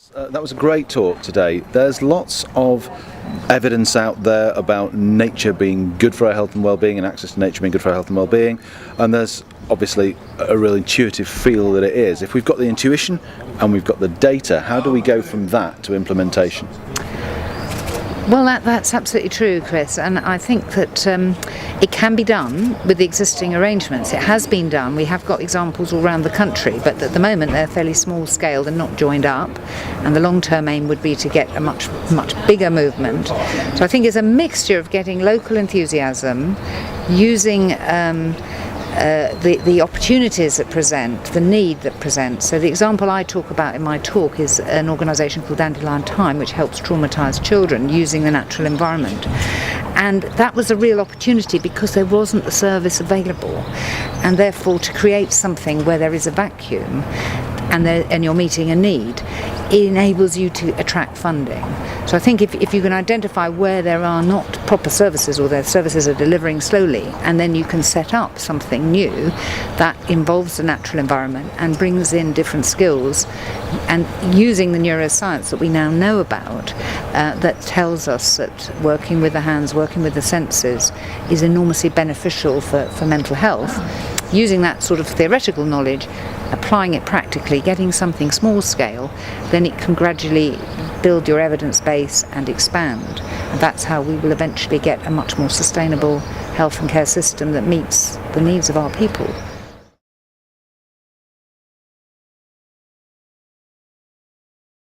That was a great talk today. There's lots of evidence out there about nature being good for our health and well-being, and access to nature being good for our health and well-being, and there's obviously a real intuitive feel that it is. If we've got the intuition and we've got the data, how do we go from that to implementation? Well, that's absolutely true, Chris, and I think that it can be done with the existing arrangements. It has been done. We have got examples all around the country, but at the moment they're fairly small scale, they're not joined up, and the long-term aim would be to get a much bigger movement. So I think it's a mixture of getting local enthusiasm, using the opportunities that present, the need that presents. So the example I talk about in my talk is an organisation called Dandelion Time, which helps traumatised children using the natural environment. And that was a real opportunity because there wasn't the service available. And therefore, to create something where there is a vacuum and you're meeting a need, it enables you to attract funding. So I think if you can identify where there are not proper services, or their services are delivering slowly, and then you can set up something new that involves the natural environment and brings in different skills, and using the neuroscience that we now know about, that tells us that working with the hands, working with the senses is enormously beneficial for mental health. Using that sort of theoretical knowledge, applying it practically, getting something small scale, then it can gradually build your evidence base and expand. And that's how we will eventually get a much more sustainable health and care system that meets the needs of our people.